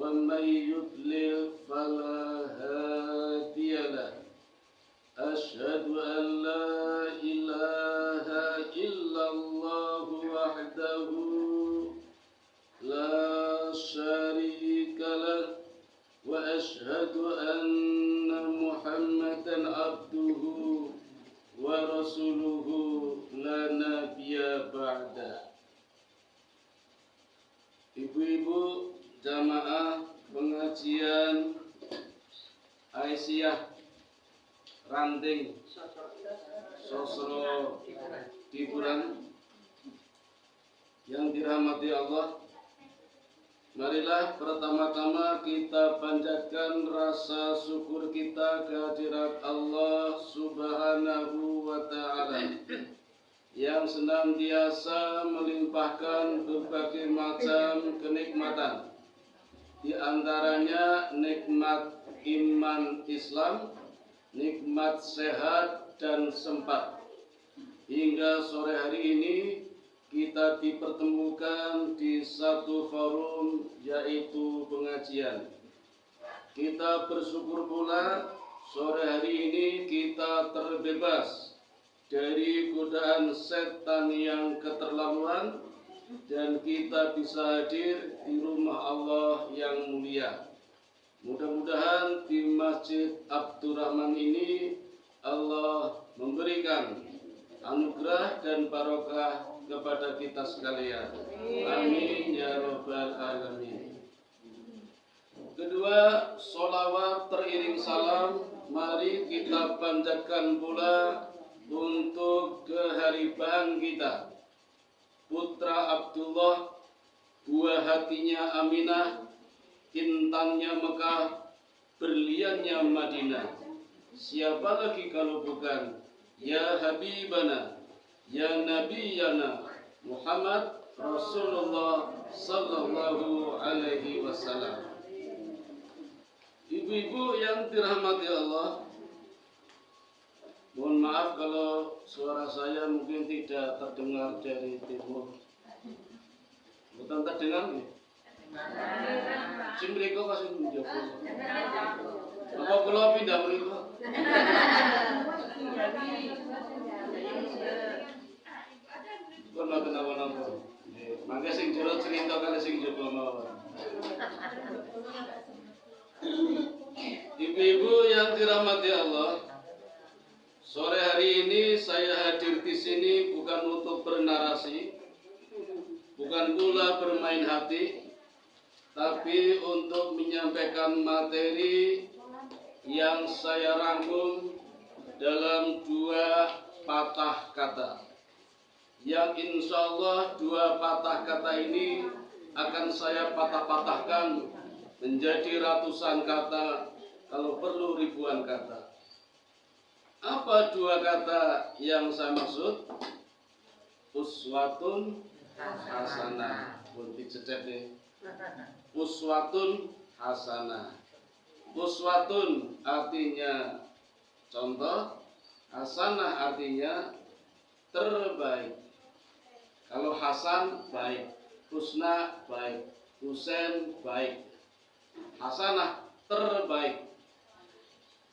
ومن يضلل فلا هادي له أشهد أن لا إله إلا الله وحده لا شريك له وأشهد أن محمدا عبده ورسوله لا نبي بعده. Ibu-ibu jamaah pengajian Aisyah Ranting Sosro Hiburan yang dirahmati Allah, marilah pertama-tama kita panjatkan rasa syukur kita kehadirat Allah Subhanahu wa Ta'ala yang senantiasa melimpahkan berbagai macam kenikmatan, di antaranya nikmat iman Islam, nikmat sehat dan sempat. Hingga sore hari ini kita dipertemukan di satu forum, yaitu pengajian. Kita bersyukur pula sore hari ini kita terbebas dari godaan setan yang keterlaluan dan kita bisa hadir di rumah Allah yang mulia. Mudah-mudahan di Masjid Abdurrahman ini Allah memberikan anugerah dan barokah kepada kita sekalian. Amin ya rabbal alamin. Kedua, sholawat teriring salam mari kita panjatkan pula untuk keharibaan kita, putra Abdullah, buah hatinya Aminah, intannya Mekah, berliannya Madinah. Siapa lagi kalau bukan ya Habibana, ya Nabiyana Muhammad Rasulullah Sallallahu Alaihi Wasallam. Ibu-ibu yang dirahmati Allah, mohon maaf kalau suara saya mungkin tidak terdengar dari timur. Bukan terdengar nih. Sing mriko kasih njogo. Apa kula pindah mriko? Kono kenapa-napa. Mangke sing jero cerita kali sing njaba mawon. Ibu-ibu yang dirahmati Allah, sore hari ini saya hadir di sini bukan untuk bernarasi, bukan pula bermain hati, tapi untuk menyampaikan materi yang saya rangkum dalam dua patah kata. Yang insya Allah dua patah kata ini akan saya patah-patahkan menjadi ratusan kata, kalau perlu ribuan kata. Apa dua kata yang saya maksud? Uswatun hasanah. Pun dicecep nih. Uswatun hasanah. Uswatun artinya contoh, hasanah artinya terbaik. Kalau Hasan baik, Husna baik, Husain baik, hasanah terbaik.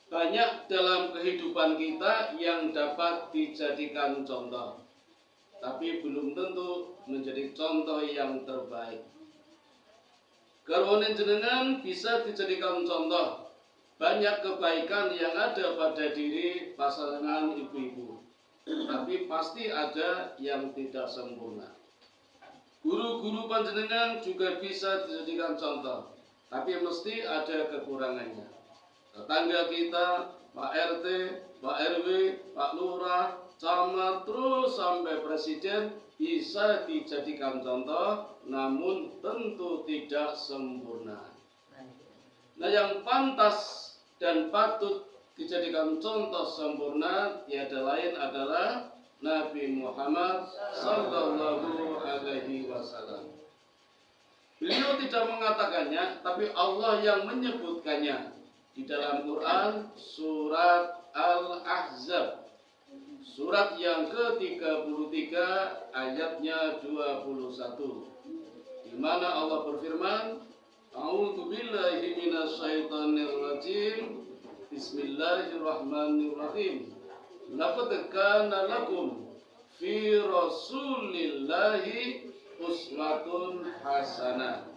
Banyak dalam kehidupan kita yang dapat dijadikan contoh, tapi belum tentu menjadi contoh yang terbaik. Garwane jenengan bisa dijadikan contoh. Banyak kebaikan yang ada pada diri pasangan ibu-ibu, tapi pasti ada yang tidak sempurna. Guru-guru panjenengan juga bisa dijadikan contoh, tapi mesti ada kekurangannya. Tetangga kita, Pak RT, Pak RW, Pak Lurah, camat, terus sampai presiden bisa dijadikan contoh, namun tentu tidak sempurna. Nah, yang pantas dan patut dijadikan contoh sempurna tiada lain adalah Nabi Muhammad Sallallahu Alaihi Wasallam. Beliau tidak mengatakannya, tapi Allah yang menyebutkannya di dalam Quran surat Al-Ahzab, surat yang ke-33 ayatnya 21, di mana Allah berfirman, A'udzu minasyaitonir rajim. Bismillahirrahmanirrahim. Laqad kana lakum fi Rasulillahi uswatun hasanah.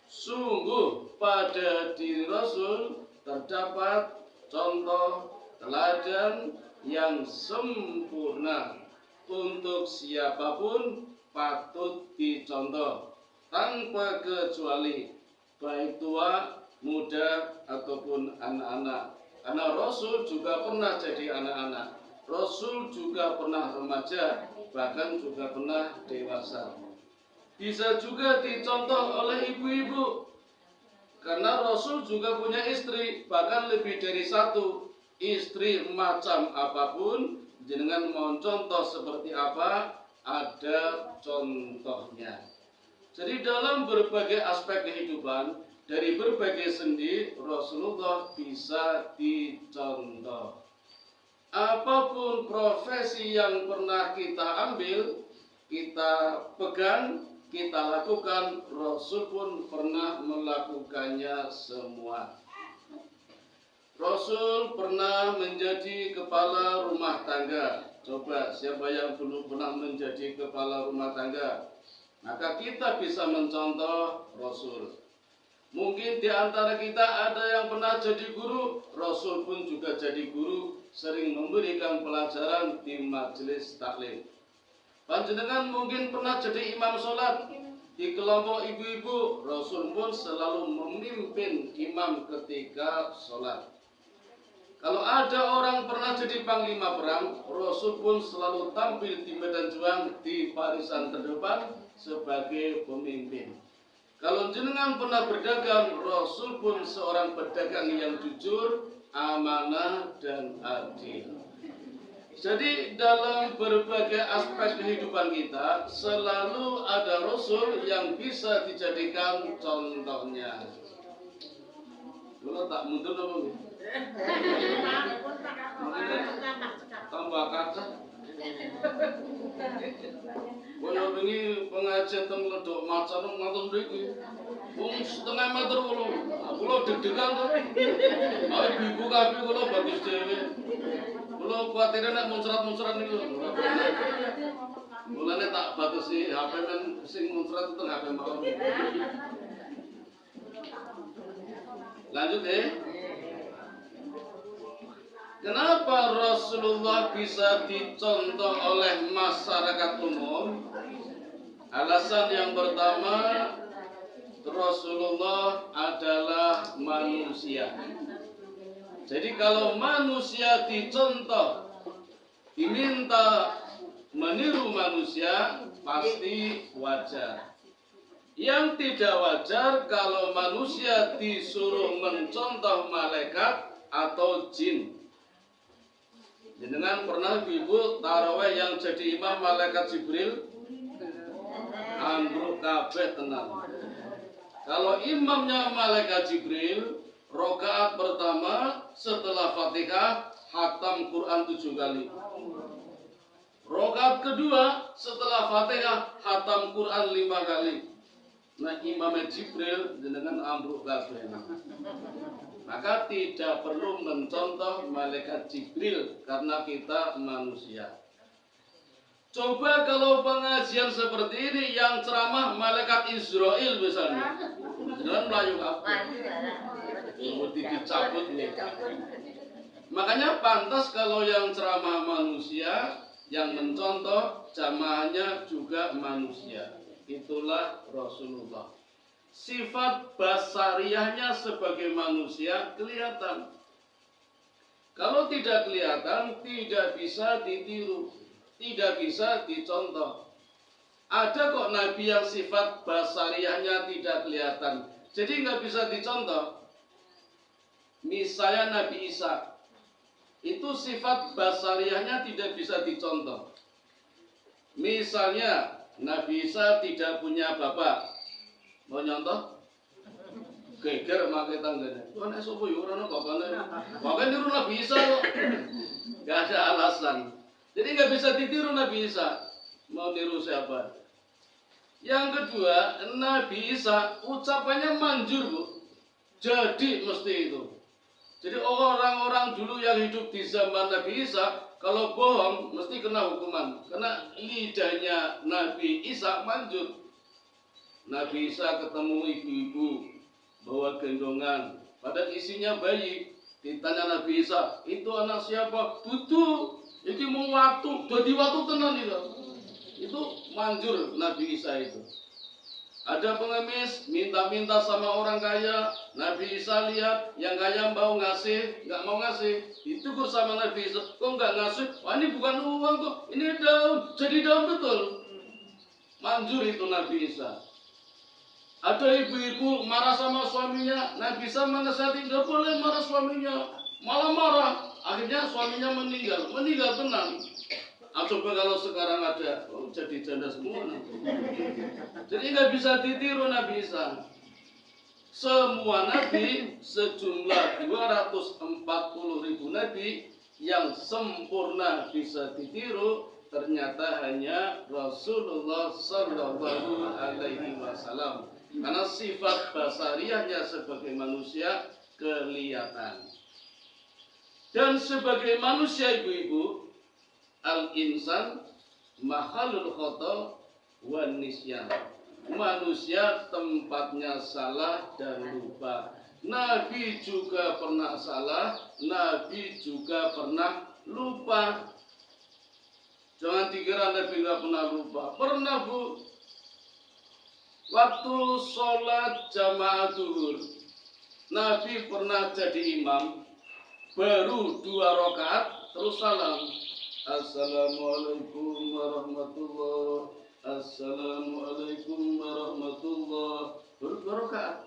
Sungguh pada diri Rasul terdapat contoh teladan yang sempurna untuk siapapun patut dicontoh tanpa kecuali, baik tua, muda ataupun anak-anak. Karena Rasul juga pernah jadi anak-anak, Rasul juga pernah remaja, bahkan juga pernah dewasa. Bisa juga dicontoh oleh ibu-ibu, karena Rasul juga punya istri, bahkan lebih dari satu istri. Macam apapun jenengan mau contoh seperti apa, ada contohnya. Jadi dalam berbagai aspek kehidupan, dari berbagai sendi, Rasulullah bisa dicontoh. Apapun profesi yang pernah kita ambil, kita pegang, kita lakukan, Rasul pun pernah melakukannya semua. Rasul pernah menjadi kepala rumah tangga. Coba siapa yang belum pernah menjadi kepala rumah tangga? Maka kita bisa mencontoh Rasul. Mungkin di antara kita ada yang pernah jadi guru, Rasul pun juga jadi guru, sering memberikan pelajaran di majelis taklim. Panjenengan mungkin pernah jadi imam sholat di kelompok ibu-ibu, Rasul pun selalu memimpin imam ketika sholat. Kalau ada orang pernah jadi panglima perang, Rasul pun selalu tampil di medan juang di barisan terdepan sebagai pemimpin. Kalau jenengan pernah berdagang, Rasul pun seorang pedagang yang jujur, amanah, dan adil. Jadi dalam berbagai aspek kehidupan kita selalu ada Rasul yang bisa dijadikan contohnya. Kalau tak mundur dong, tambah kata. Kalau ini pengajian tentang ledok macan ngatur mriki. Setengah meter kulo deg-degan tuh. Ayo ibu kabeh kulo bagus dhewe. Kulo kuwatir nek muncrat-muncrat niku. Mulane tak batasi HP men sing muncrat itu HP mawon. Lanjut Kenapa Rasulullah bisa dicontoh oleh masyarakat umum? Alasan yang pertama, Rasulullah adalah manusia. Jadi kalau manusia dicontoh, diminta meniru manusia, pasti wajar. Yang tidak wajar kalau manusia disuruh mencontoh malaikat atau jin. Jenengan pernah ibu taraweh yang jadi imam malaikat Jibril? Ambruk kabeh tenang. Kalau imamnya malaikat Jibril, rakaat pertama setelah Fatihah khatam Quran 7 kali. Rakaat kedua setelah Fatihah khatam Quran 5 kali. Nah, imamnya Jibril jenengan ambruk kabeh. Maka tidak perlu mencontoh malaikat Jibril karena kita manusia. Coba kalau pengajian seperti ini yang ceramah malaikat Israel misalnya, jangan melayu kabeh. Seperti dicabut nih. Makanya pantas kalau yang ceramah manusia, yang mencontoh jamaahnya juga manusia. Itulah Rasulullah. Sifat basariahnya sebagai manusia kelihatan. Kalau tidak kelihatan, tidak bisa ditiru, tidak bisa dicontoh. Ada kok nabi yang sifat basariahnya tidak kelihatan, jadi nggak bisa dicontoh. Misalnya Nabi Isa, itu sifat basariahnya tidak bisa dicontoh. Misalnya Nabi Isa tidak punya bapak. Mau nyontoh? Geger makai tangganya. Tuhan esopo yurana bapaknya. Makanya niru Nabi Isa kok. Gak ada alasan. Jadi gak bisa ditiru Nabi Isa. Mau niru siapa? Yang kedua, Nabi Isa ucapannya manjur, Bu. Jadi mesti itu. Jadi orang-orang dulu yang hidup di zaman Nabi Isa, kalau bohong mesti kena hukuman. Karena lidahnya Nabi Isa manjur. Nabi Isa ketemu ibu-ibu bawa gendongan, padahal isinya bayi. Ditanya Nabi Isa, itu anak siapa? Dudu, ini mau waktu, jadi waktu tenan itu. Itu manjur Nabi Isa itu. Ada pengemis minta-minta sama orang kaya, Nabi Isa lihat yang kaya mau ngasih, nggak mau ngasih, ditegur sama Nabi Isa, kok nggak ngasih? Wah, ini bukan uang kok, ini daun, jadi daun betul. Manjur itu Nabi Isa. Ada ibu-ibu marah sama suaminya, Nabi Isa menasihati, nggak boleh marah suaminya, malah marah. Akhirnya suaminya meninggal tenang. Coba kalau sekarang ada, jadi janda semua nanti. Jadi nggak bisa ditiru Nabi Isa. Semua nabi sejumlah 240.000 nabi yang sempurna bisa ditiru, ternyata hanya Rasulullah Sallallahu Alaihi Wasallam. Karena sifat basariahnya sebagai manusia kelihatan. Dan sebagai manusia ibu-ibu, al-insan mahalul khata wa nisyan. Manusia tempatnya salah dan lupa. Nabi juga pernah salah, Nabi juga pernah lupa. Jangan dikira Nabi nggak pernah lupa. Pernah, Bu. Waktu sholat jamaah zuhur, Nabi pernah jadi imam, baru 2 rakaat terus salam. Assalamualaikum warahmatullahi. Assalamualaikum warahmatullahi. Baru 2 rakaat.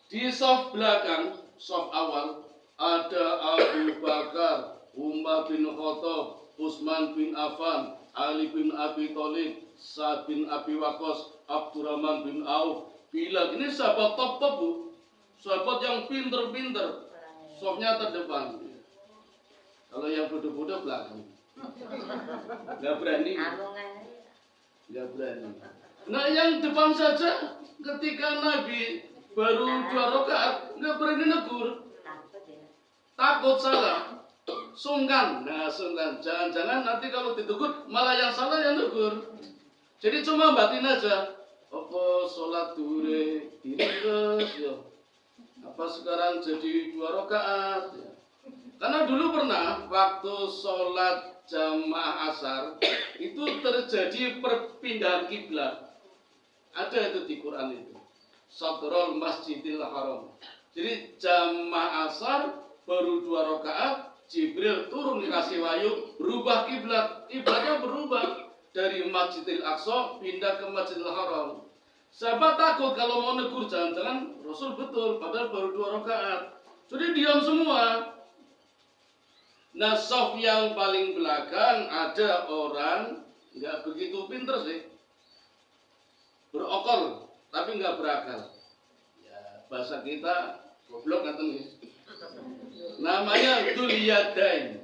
Di shaf belakang, shaf awal, ada Abu Bakar, Umar bin Khattab, Utsman bin Affan, Ali bin Abi Thalib, Sa'ad bin Abi Waqqas, Abdurrahman bin Auf, Bilal. Ini sahabat top-top, Bu. Sahabat yang pinter-pinter. Shafnya terdepan. Kalau yang bodoh-bodoh belakang. Gak berani. Gak berani. Nah, yang depan saja ketika Nabi baru 2 rakaat gak berani negur. Takut salah. Sungkan. Nah, sungkan. Jangan-jangan nanti kalau ditegur malah yang salah yang negur. Jadi cuma batin aja. Apa sholat dure diringkes ya. Apa sekarang jadi 2 rakaat ya. Karena dulu pernah waktu sholat jamaah asar itu terjadi perpindahan kiblat. Ada itu di Quran itu. Satrul Masjidil Haram. Jadi jamaah asar baru 2 rakaat, Jibril turun kasih wahyu, berubah kiblat. Kiblatnya berubah dari Masjidil Aqsa pindah ke Masjidil Haram. Sahabat takut kalau mau negur, jangan-jangan Rasul betul, padahal baru 2 rakaat. Jadi diam semua. Nah, shaf yang paling belakang ada orang nggak begitu pinter sih, berokol tapi nggak berakal. Ya, bahasa kita goblok nggak nih. Namanya Dzuliyadain.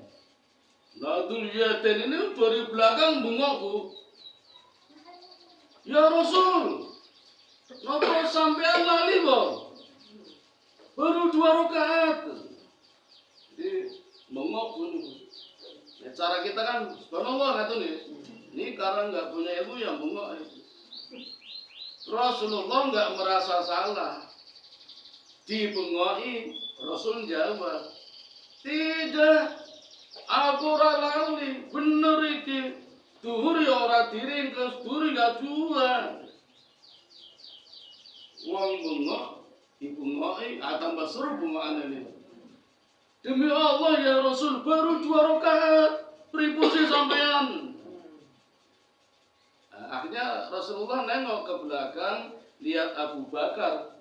Nah, Dzuliyadain ini dari belakang bengok, Bu. Ya Rasul, ngapa sampean lali, Bu? Baru 2 rakaat. Jadi bengok pun. Ya, cara kita kan subhanallah kata nih. Ini karena nggak punya ilmu yang bengok. Rasulullah nggak merasa salah. Dibengoi, Rasul jawab, tidak, aku lali, bener iki. Duhur ya ora diringkes, duhur ya jual. Wong bengok, dibengoi, tambah seru bengokan ini. Demi Allah ya Rasul, baru 2 rakaat, pripusi sampean. Nah, akhirnya Rasulullah nengok ke belakang, lihat Abu Bakar.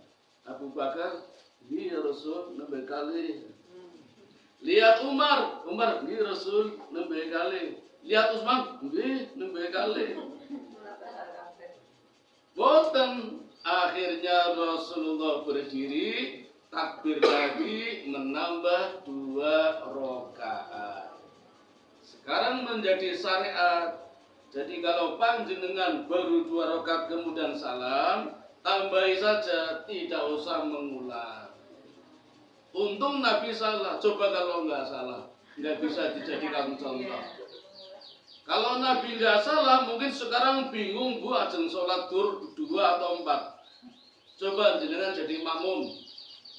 Abu Bakar, iya Rasul, nembe kali. Lihat Umar, iya Rasul, nembe kali. Lihat Utsman, iya nembe kali. Boten, akhirnya Rasulullah berdiri, takbir lagi, menambah 2 rakaat. Sekarang menjadi syariat. Jadi kalau panjenengan baru 2 rakaat kemudian salam, tambahi saja, tidak usah mengulang. Untung Nabi salah. Coba kalau nggak salah, nggak bisa dijadikan contoh. Kalau Nabi nggak salah, mungkin sekarang bingung bu ajeng sholat dur 2 atau 4. Coba jenengan jadi makmum,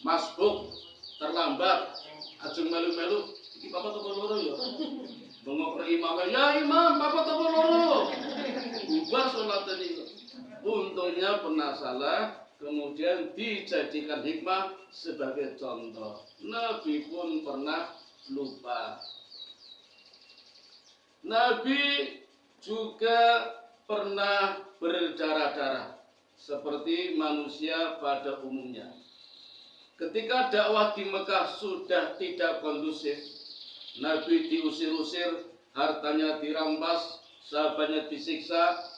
masbuk, terlambat, ajeng melu-melu, iki papa toko loro ya. Bengok imam, ya imam, papa toko loro. Bubar sholat tadi. Untungnya pernah salah, kemudian dijadikan hikmah sebagai contoh. Nabi pun pernah lupa. Nabi juga pernah berdarah-darah seperti manusia pada umumnya. Ketika dakwah di Mekah sudah tidak kondusif, Nabi diusir-usir, hartanya dirampas, sahabatnya disiksa.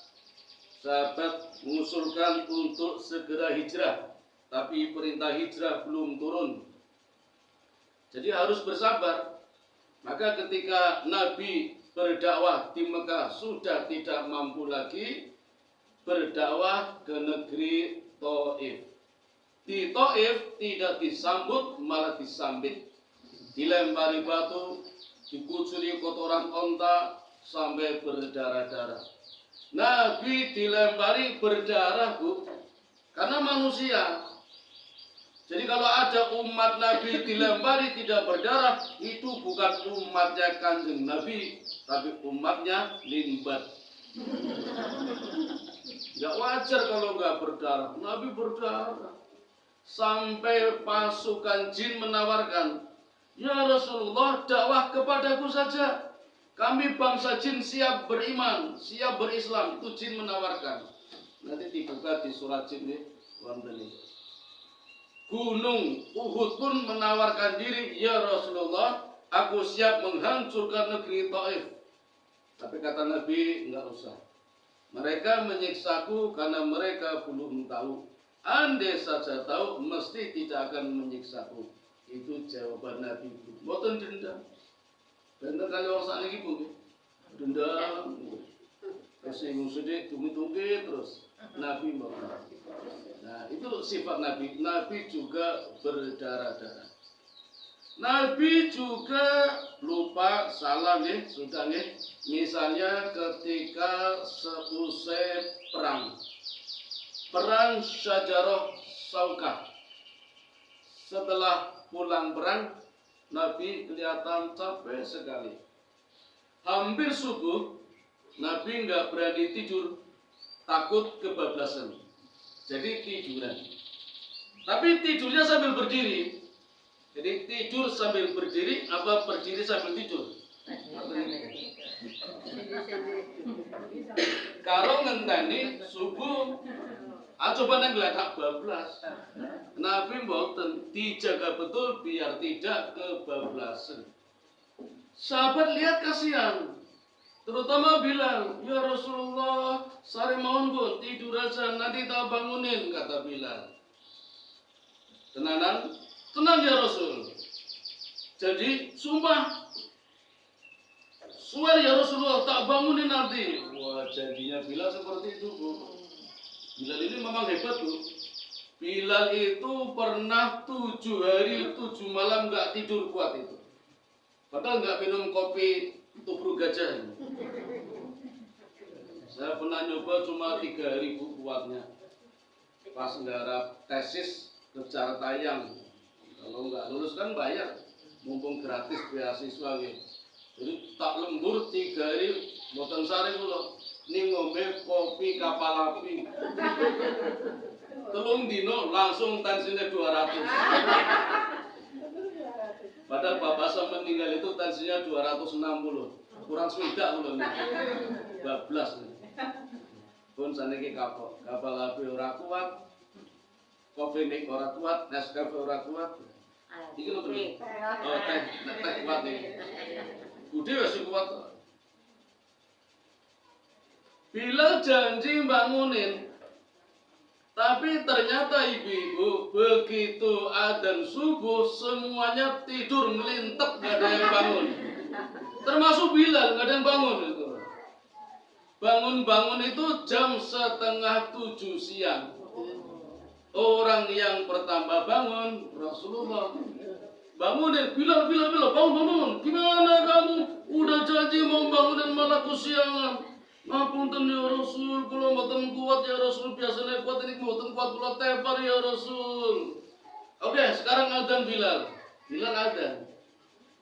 Sahabat mengusulkan untuk segera hijrah, tapi perintah hijrah belum turun. Jadi harus bersabar. Maka ketika Nabi berdakwah di Mekah sudah tidak mampu lagi, berdakwah ke negeri Taif. Di Taif tidak disambut, malah disambit. Dilempari batu, dikucuri kotoran onta sampai berdarah-darah. Nabi dilempari berdarah bu, karena manusia. Jadi kalau ada umat Nabi dilempari tidak berdarah, itu bukan umatnya Kanjeng Nabi, tapi umatnya limbat. Gak wajar kalau nggak berdarah. Nabi berdarah sampai pasukan jin menawarkan, ya Rasulullah, dakwah kepadaku saja. Kami bangsa jin siap beriman, siap berislam. Itu jin menawarkan. Nanti dibuka di surat jin nih, Gunung Uhud pun menawarkan diri, ya Rasulullah, aku siap menghancurkan negeri Taif. Tapi kata Nabi, enggak usah. Mereka menyiksaku karena mereka belum tahu. Andai saja tahu, mesti tidak akan menyiksaku. Itu jawaban Nabi. Boten dendam. Bener kali orang saat ini pun dendam, terus ingin sedih, tunggu-tunggu terus Nabi mau. Nah itu sifat Nabi. Nabi juga berdarah-darah. Nabi juga lupa, salah nih, sudah nih. Misalnya ketika seusai perang Syajarah Saukah. Setelah pulang perang, Nabi kelihatan capek sekali. Hampir subuh, Nabi nggak berani tidur, takut kebablasan. Jadi tiduran. Tapi tidurnya sambil berdiri. Jadi tidur sambil berdiri, apa berdiri sambil tidur? Kalau ngenteni subuh, coba nang geladak bablas. Nabi mboten, dijaga betul biar tidak kebablasan. Sahabat lihat kasihan, terutama Bilal, ya Rasulullah, sare mohon pun tidur aja, nanti tak bangunin, kata Bilal. Tenanan, tenang ya Rasul. Jadi sumpah, swear ya Rasulullah, tak bangunin nanti. Wah, jadinya Bilal seperti itu bu. Bilal ini memang hebat bu. Bilal itu pernah 7 hari 7 malam nggak tidur kuat itu. Padahal nggak minum kopi tubruk gajah. Saya pernah nyoba cuma 3 hari bu kuatnya. Pas nggarap tesis secara tayang. Kalau nggak lulus kan bayar. Mumpung gratis beasiswa gitu. Jadi tak lembur 3 hari boten sare kula. Ini ngombe kopi kapal api. Telung dino langsung tensinya 200. Padahal bapak saya meninggal itu tensinya 260. Kurang swidak loh. Bablas. Pun saniki kapal api ora kuat. Kopi nek ora kuat, Nescafe ora kuat. Iki lho. Oh, teh kuat iki. Udah wis kuat. Bilal janji bangunin, tapi ternyata ibu-ibu begitu adzan subuh semuanya tidur melintep, gak ada yang bangun. Termasuk Bilal gak ada yang bangun itu. Bangun-bangun itu jam 6:30 siang. Orang yang pertama bangun Rasulullah. Bangunin, Bilal, bangun. Gimana kamu? Udah janji mau bangunin malah kesiangan. Ngapunten ya Rasul, kalau mboten kuat ya Rasul, biasanya kuat ini mboten kuat kula tepar ya Rasul. Oke, sekarang adzan Bilal. Bilal adzan.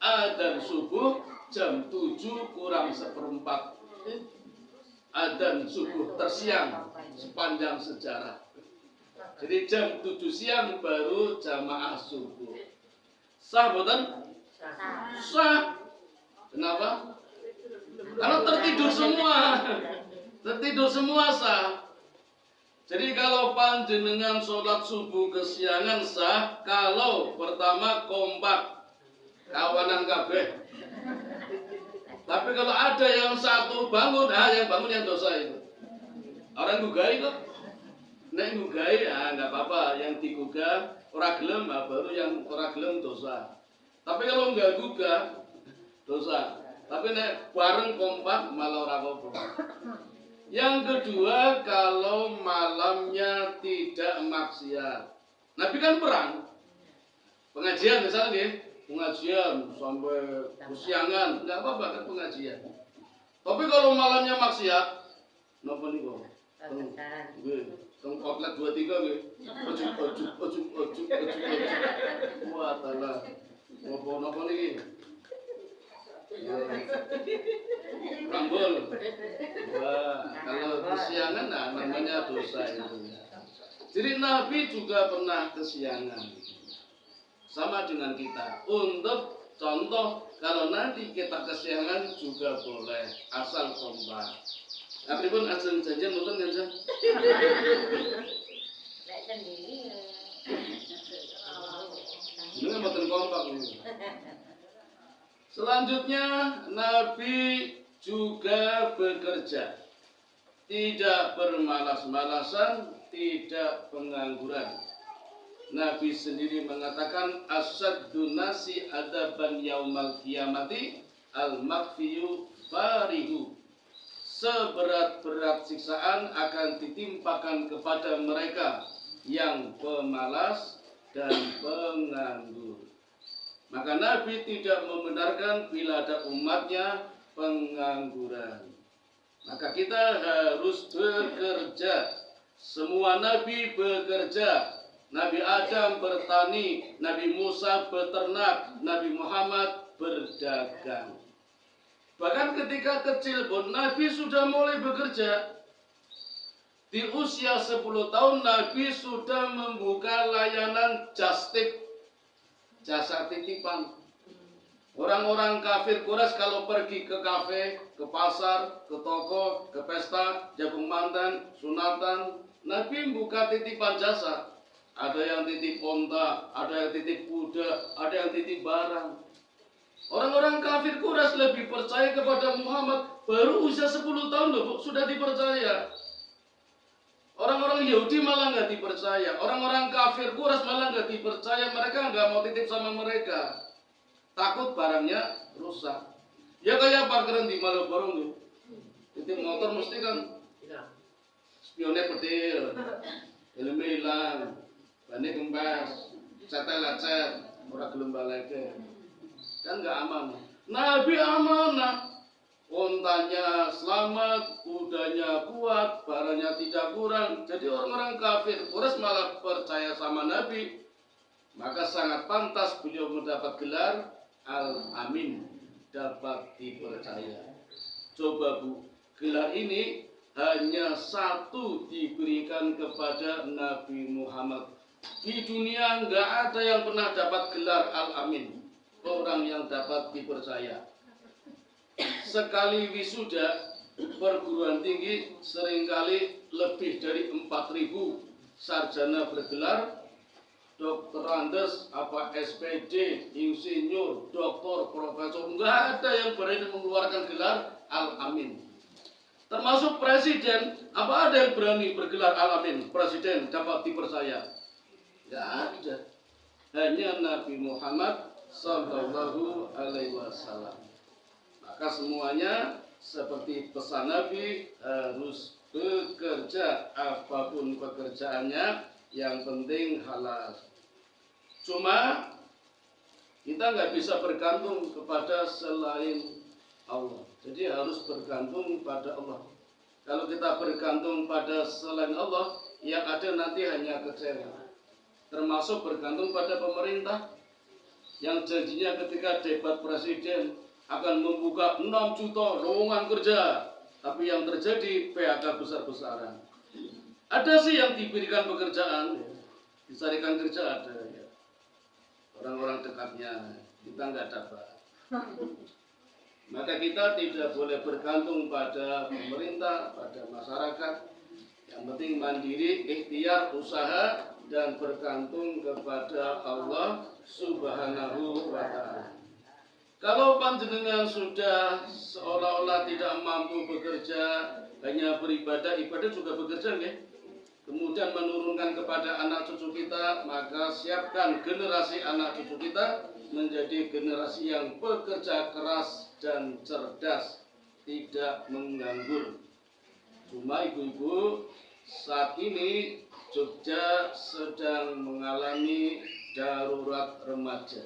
Adzan subuh jam 7 kurang seperempat. Adzan subuh tersiang sepanjang sejarah. Jadi jam 7 siang baru jamaah subuh. Sah boten? Sah. Kenapa? Karena tertidur semua. Tertidur semua sah. Jadi kalau panjenengan sholat subuh kesiangan sah kalau pertama kompak kawanan kabeh. Tapi kalau ada yang satu bangun, yang bangun yang dosa itu. Orang gugai kok. Nek ngugai nggak apa-apa, yang digugah ora gelem baru yang ora gelem dosa. Tapi kalau nggak gugah dosa. Tapi nek bareng kompak malah ora apa-apa. Yang kedua, kalau malamnya tidak maksiat. Nabi kan perang. Pengajian misalnya nih, pengajian sampai kesiangan, nggak apa-apa kan pengajian. Tapi kalau malamnya maksiat, napa niku? Teng outlet 23 nggih. Ojuk. Wah, talah. Napa niki? Rambul. Wah, kalau kesiangan namanya dosa itu. Jadi Nabi juga pernah kesiangan. Sama dengan kita. Untuk contoh, kalau nanti kita kesiangan juga boleh, asal kompak. Tapi pun azan janjian nonton kan Jan? Ini mboten kompak ini. Selanjutnya Nabi juga bekerja. Tidak bermalas-malasan, tidak pengangguran. Nabi sendiri mengatakan asyaddu nasi adaban yaumal qiyamati al-makfiyu farihu. Seberat-berat siksaan akan ditimpakan kepada mereka yang pemalas dan penganggur. Maka Nabi tidak membenarkan bila ada umatnya pengangguran. Maka kita harus bekerja. Semua Nabi bekerja. Nabi Adam bertani, Nabi Musa beternak, Nabi Muhammad berdagang. Bahkan ketika kecil pun Nabi sudah mulai bekerja. Di usia 10 tahun Nabi sudah membuka layanan justip, jasa titipan. Orang-orang kafir Quraisy kalau pergi ke kafe, ke pasar, ke toko, ke pesta, jagung mantan, sunatan, Nabi membuka titipan jasa. Ada yang titip onta, ada yang titip kuda, ada yang titip barang. Orang-orang kafir Quraisy lebih percaya kepada Muhammad baru usia 10 tahun loh, sudah dipercaya. Orang-orang Yahudi malah nggak dipercaya. Orang-orang kafir Quraisy malah nggak dipercaya. Mereka nggak mau titip sama mereka. Takut barangnya rusak. Ya kayak parkiran di Malioboro tuh. Titip motor mesti kan spionnya petir, helmnya hilang, bannya kempes, setel lecet, ora gelem baleke. Kan nggak aman. Nabi amanah, ontanya selamat, kudanya kuat, barangnya tidak kurang. Jadi orang-orang kafir Quraisy malah percaya sama Nabi. Maka sangat pantas beliau mendapat gelar Al-Amin, dapat dipercaya. Coba Bu, gelar ini hanya satu diberikan kepada Nabi Muhammad. Di dunia nggak ada yang pernah dapat gelar Al-Amin. Orang yang dapat dipercaya. Sekali wisuda perguruan tinggi seringkali lebih dari 4.000 sarjana bergelar dokter Andes, apa SPD, insinyur, doktor, profesor, nggak ada yang berani mengeluarkan gelar Al-Amin. Termasuk presiden, apa ada yang berani bergelar Al-Amin? Presiden dapat dipercaya? Nggak ada. Hanya Nabi Muhammad Sallallahu Alaihi Wasallam. Maka semuanya seperti pesan Nabi harus bekerja apapun pekerjaannya, yang penting halal. Cuma kita nggak bisa bergantung kepada selain Allah. Jadi harus bergantung pada Allah. Kalau kita bergantung pada selain Allah, yang ada nanti hanya kecewa. Termasuk bergantung pada pemerintah yang janjinya ketika debat presiden akan membuka 6 juta lowongan kerja, tapi yang terjadi PHK besar-besaran. Ada sih yang diberikan pekerjaan, dicarikan kerja ada ya. Orang-orang dekatnya, kita nggak dapat. Maka kita tidak boleh bergantung pada pemerintah, pada masyarakat. Yang penting mandiri, ikhtiar, usaha, dan bergantung kepada Allah Subhanahu wa Ta'ala. Kalau panjenengan sudah seolah-olah tidak mampu bekerja, hanya beribadah, ibadah juga bekerja, ya? Kemudian menurunkan kepada anak cucu kita, maka siapkan generasi anak cucu kita menjadi generasi yang bekerja keras dan cerdas, tidak menganggur. Cuma ibu-ibu, saat ini Jogja sedang mengalami darurat remaja.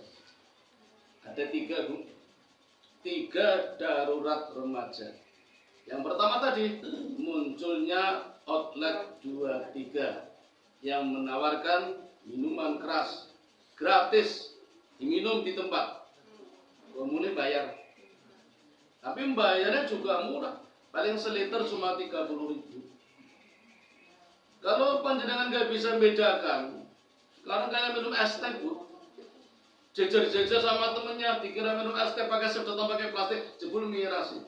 Ada 3 Bu, 3 darurat remaja. Yang pertama tadi, munculnya outlet 23 yang menawarkan minuman keras gratis, diminum di tempat. Kemudian bayar. Tapi bayarnya juga murah, paling seliter cuma 30.000. Kalau panjenengan nggak bisa bedakan, sekarang kayak minum es teh Bu, jejer-jejer sama temennya, dikira minum es teh pakai sedotan pakai plastik, jebul mirasi.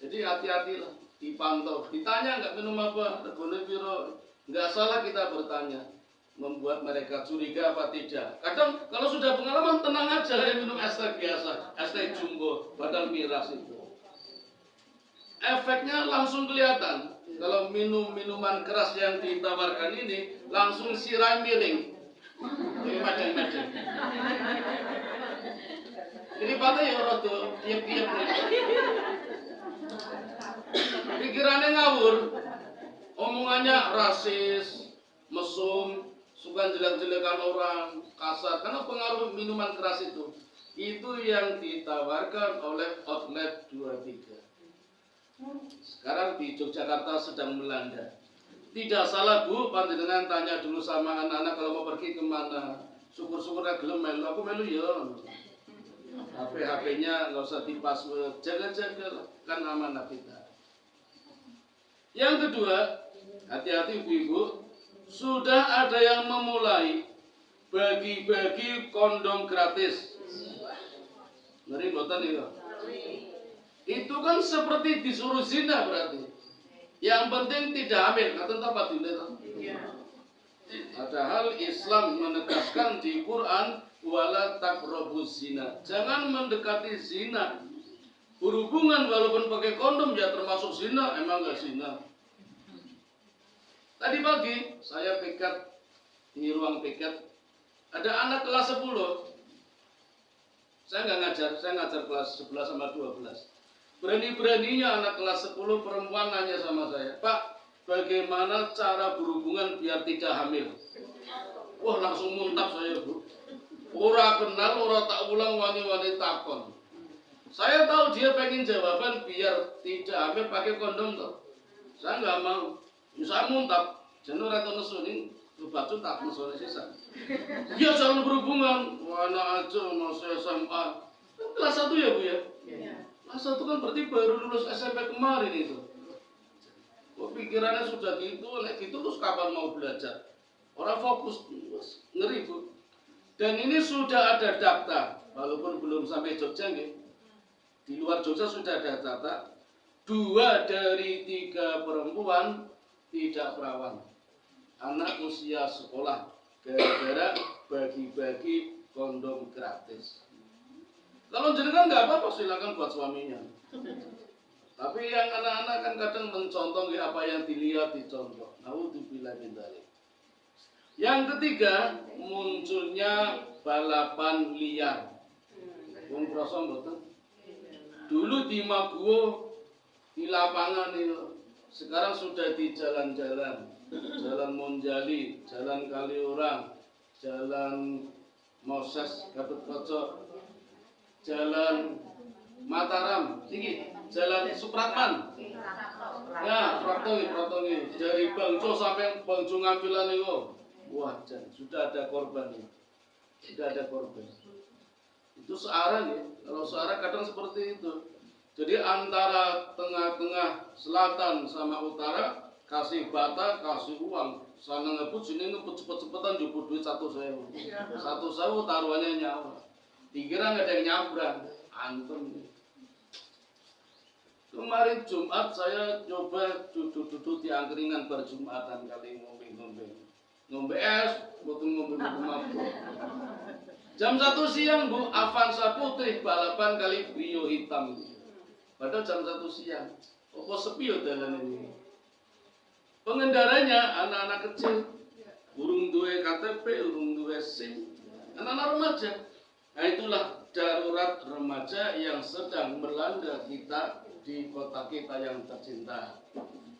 Jadi hati-hatilah, dipantau, ditanya nggak minum apa, regone piro, nggak salah kita bertanya, membuat mereka curiga apa tidak. Kadang kalau sudah pengalaman tenang aja ya minum es teh biasa, es teh jumbo, padahal miras itu. Efeknya langsung kelihatan. Kalau minum minuman keras yang ditawarkan ini langsung sirai miring, madeng-madeng. Jadi pada ya orang tuh tiap-tiap pikirannya ngawur, omongannya rasis, mesum, suka jelek-jelekan orang, kasar, karena pengaruh minuman keras itu yang ditawarkan oleh outlet 23. Sekarang di Yogyakarta sedang melanda. Tidak salah Bu, panjenengan tanya dulu sama anak-anak kalau mau pergi kemana. Syukur-syukur gelem melu, aku melu ya. HP-nya nggak usah di password, jaga-jaga kan amanah kita. Yang kedua, hati-hati ibu-ibu, sudah ada yang memulai bagi-bagi kondom gratis. Ngeri boten ya? Itu kan seperti disuruh zina berarti. Yang penting tidak hamil, kata apa dilihat. Padahal Islam menegaskan di Quran wala taqrabuz zina. Jangan mendekati zina. Berhubungan walaupun pakai kondom ya termasuk zina, emang enggak zina. Tadi pagi saya piket di ruang piket, ada anak kelas 10. Saya nggak ngajar, saya ngajar kelas 11 sama 12. Berani-beraninya anak kelas 10 perempuan nanya sama saya, Pak, bagaimana cara berhubungan biar tidak hamil? Wah, langsung muntap saya Bu. Ora kenal, ora tak ulang wani-wani takon. Saya tahu dia pengen jawaban biar tidak hamil pakai kondom toh. Saya nggak mau. Saya muntap. Jangan ora tau nesu ning batu tak nesu sisa. Dia jangan berhubungan. Wah, anak aja masih SMA. Kelas 1 ya Bu ya? Kelas 1 kan berarti baru lulus SMP kemarin itu. Kok pikirannya sudah gitu, gitu terus kapan mau belajar? Orang fokus, ngeri Bu. Dan ini sudah ada data, walaupun belum sampai Jogja nih. Di luar Jogja sudah ada data, 2 dari 3 perempuan tidak perawan. Anak usia sekolah, gara-gara bagi-bagi kondom gratis. Kalau jenengan nggak apa-apa silakan buat suaminya. Tapi yang anak-anak kan kadang mencontoh apa yang dilihat dicontoh. Naudzubillah min dzalik. Yang ketiga, munculnya balapan liar. Wong krasa mboten? Dulu di Maguwo di lapangan itu, sekarang sudah di jalan-jalan. Jalan Monjali, Jalan Kaliurang, Jalan Moses Gatot Koco, Jalan Mataram tinggi, Jalan Supratman. Ya, Pratongi dari Bangco sampai Bangco Ngambilan itu. Wah, sudah ada korban ya. Sudah ada korban. Itu searah ya. Kalau searah kadang seperti itu. Jadi antara tengah-tengah selatan sama utara kasih bata, kasih uang. Sana ngebut, sini ngebut cepet-cepetan juput duit 1.000. 1.000 taruhannya nyawa. Dikira nggak ada yang nyabrang, antem. Kemarin Jumat saya coba duduk-duduk di angkringan berjumatan kali ngombe es, betul ngombe mabuk. Jam 1 siang Bu, Avanza putih balapan kali Brio hitam. Padahal jam 1 siang. Kok sepi ya dalan ini. Pengendaranya anak-anak kecil, urung duwe KTP, urung duwe SIM, anak-anak remaja. Nah itulah darurat remaja yang sedang melanda kita di kota kita yang tercinta.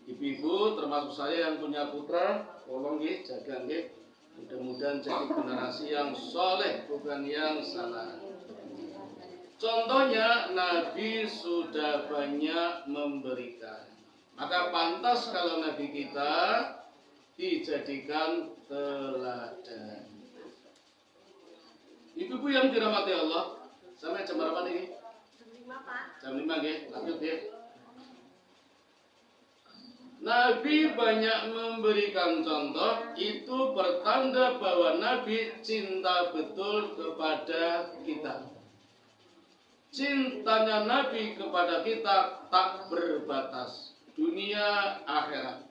Ibu-ibu termasuk saya yang punya putra, tolong nggih, jaga nggih. Mudah-mudahan jadi generasi yang soleh, bukan yang salah. Contohnya Nabi sudah banyak memberikan. Maka pantas kalau Nabi kita dijadikan teladan. Ibu-ibu yang dirahmati Allah, sampai jam berapa nih? Jam 5 nggih, lanjut ya. Nabi banyak memberikan contoh, itu bertanda bahwa Nabi cinta betul kepada kita. Cintanya Nabi kepada kita tak berbatas, dunia akhirat.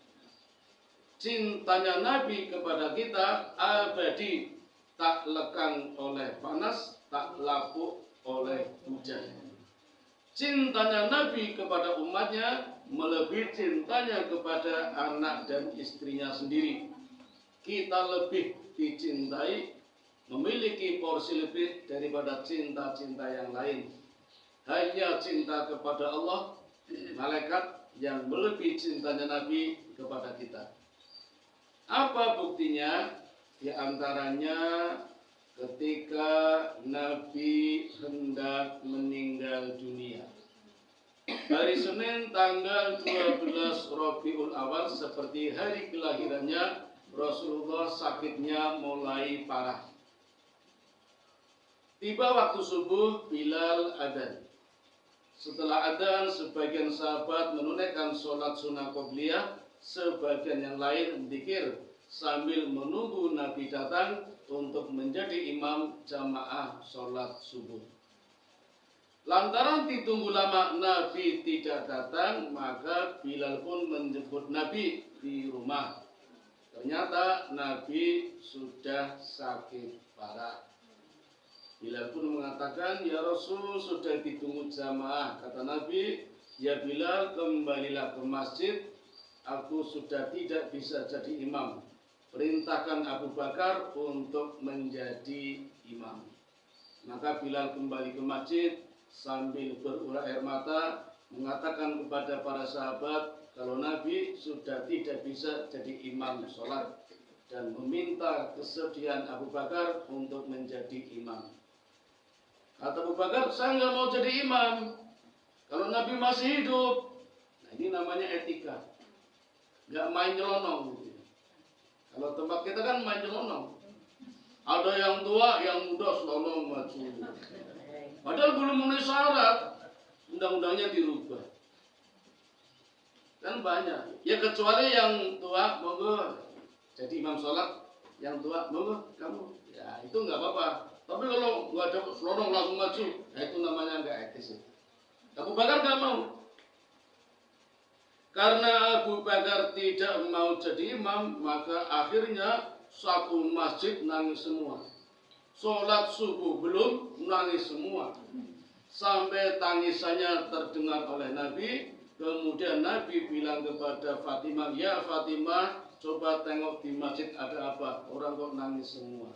Cintanya Nabi kepada kita abadi, tak lekang oleh panas, tak lapuk oleh hujan. Cintanya Nabi kepada umatnya melebihi cintanya kepada anak dan istrinya sendiri. Kita lebih dicintai, memiliki porsi lebih daripada cinta-cinta yang lain. Hanya cinta kepada Allah, malaikat yang melebihi cintanya Nabi kepada kita. Apa buktinya? Di antaranya ketika Nabi hendak meninggal dunia. Hari Senin tanggal 12 Rabiul Awal seperti hari kelahirannya Rasulullah, sakitnya mulai parah. Tiba waktu subuh, Bilal adzan. Setelah adzan, sebagian sahabat menunaikan sholat sunnah qobliyah, sebagian yang lain dzikir sambil menunggu Nabi datang untuk menjadi imam jamaah sholat subuh. Lantaran ditunggu lama Nabi tidak datang, maka Bilal pun menjemput Nabi di rumah. Ternyata Nabi sudah sakit parah. Bilal pun mengatakan, "Ya Rasul, sudah ditunggu jamaah." Kata Nabi, "Ya Bilal, kembalilah ke masjid. Aku sudah tidak bisa jadi imam. Perintahkan Abu Bakar untuk menjadi imam." Maka Bilal kembali ke masjid sambil berurai air mata, mengatakan kepada para sahabat kalau Nabi sudah tidak bisa jadi imam sholat, dan meminta kesediaan Abu Bakar untuk menjadi imam. Kata Abu Bakar, "Saya nggak mau jadi imam kalau Nabi masih hidup." Nah, ini namanya etika, nggak main nyelonong gitu. Kalau tempat kita kan main nyelonong, ada yang tua, yang muda selonong maju. Padahal belum memenuhi syarat, undang-undangnya dirubah. Kan banyak. Ya kecuali yang tua, monggo jadi imam sholat. Yang tua, monggo kamu. Ya itu nggak apa-apa. Tapi kalau nggak ada selonong langsung maju, ya itu namanya nggak etis. Abu Bakar nggak mau. Karena Abu Bakar tidak mau jadi imam, maka akhirnya satu masjid nangis semua. Sholat subuh belum, nangis semua. Sampai tangisannya terdengar oleh Nabi. Kemudian Nabi bilang kepada Fatimah, "Ya Fatimah, coba tengok di masjid ada apa? Orang kok nangis semua?"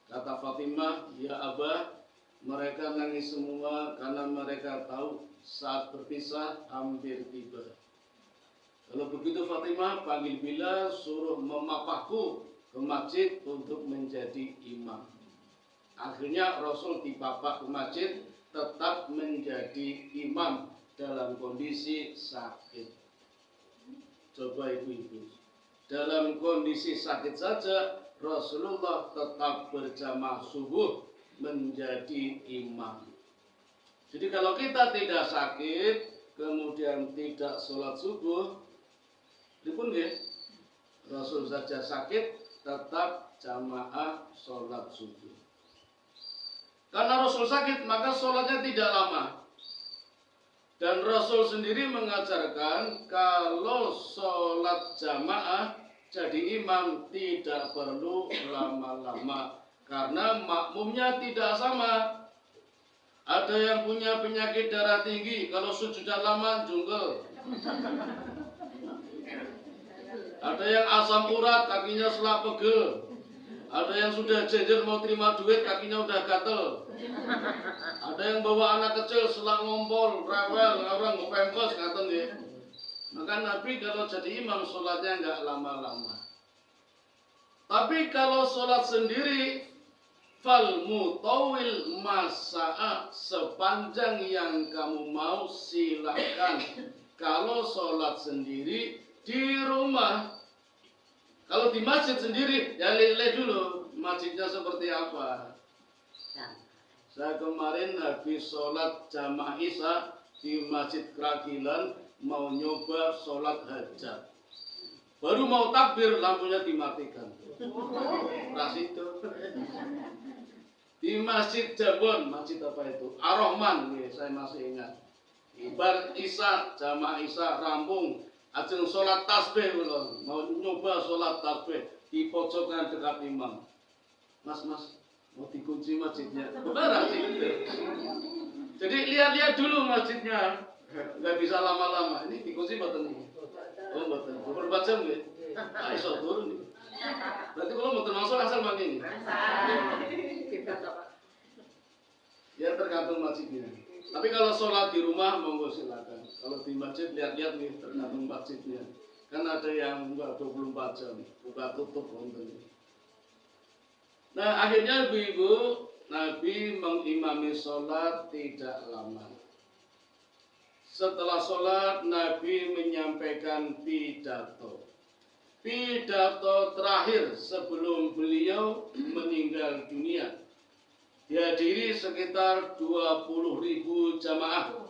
Kata Fatimah, "Ya Abah, mereka nangis semua karena mereka tahu saat berpisah hampir tiba." Kalau begitu Fatimah, panggil Bilal, suruh memapahku ke masjid untuk menjadi imam. Akhirnya Rasul dipapah ke masjid, tetap menjadi imam dalam kondisi sakit. Coba ibu-ibu, dalam kondisi sakit saja Rasulullah tetap berjamaah subuh menjadi imam. Jadi kalau kita tidak sakit, kemudian tidak sholat subuh, dipun nggih, Rasul saja sakit tetap jamaah sholat subuh. Karena Rasul sakit, maka sholatnya tidak lama. Dan Rasul sendiri mengajarkan kalau sholat jamaah jadi imam tidak perlu lama-lama, karena makmumnya tidak sama. Ada yang punya penyakit darah tinggi, kalau sujudnya lama jungkel. Ada yang asam urat, kakinya selap pegel. Ada yang sudah jejer mau terima duit, kakinya udah gatel. Ada yang bawa anak kecil selak ngompol, rewel, orang ngepempes, ngaten ya. Maka Nabi kalau jadi imam sholatnya nggak lama-lama. Tapi kalau sholat sendiri, fal mutawil masa'a, sepanjang yang kamu mau silakan. Kalau sholat sendiri di rumah. Kalau di masjid sendiri, ya lihat dulu masjidnya seperti apa. Saya kemarin habis sholat jamaah Isya di Masjid Kragilan, mau nyoba sholat hajat. Baru mau takbir, lampunya dimatikan. Ras itu. Di Masjid Jabon, masjid apa itu? Ar-Rahman, ya, saya masih ingat. Ibar Isya, jamaah Isya rampung. Ajeng sholat tasbih belum, mau nyoba sholat tasbih di pojokan dekat imam. Mas, mau dikunci masjidnya. Benar sih gitu. Jadi lihat-lihat dulu masjidnya, nggak bisa lama-lama. Ini dikunci batan ini. Oh batan, 24 jam ya. Ah iso turun nih. Berarti kalau mau termasuk asal mandi nih. Ya tergantung masjidnya. Tapi kalau sholat di rumah monggo silakan. Kalau di masjid lihat-lihat nih tergantung masjidnya. Kan ada yang enggak 24 jam, buka tutup wonten. Nah, akhirnya ibu-ibu, Nabi mengimami sholat tidak lama. Setelah sholat, Nabi menyampaikan pidato. Pidato terakhir sebelum beliau meninggal dunia. Dihadiri sekitar 20.000 jamaah.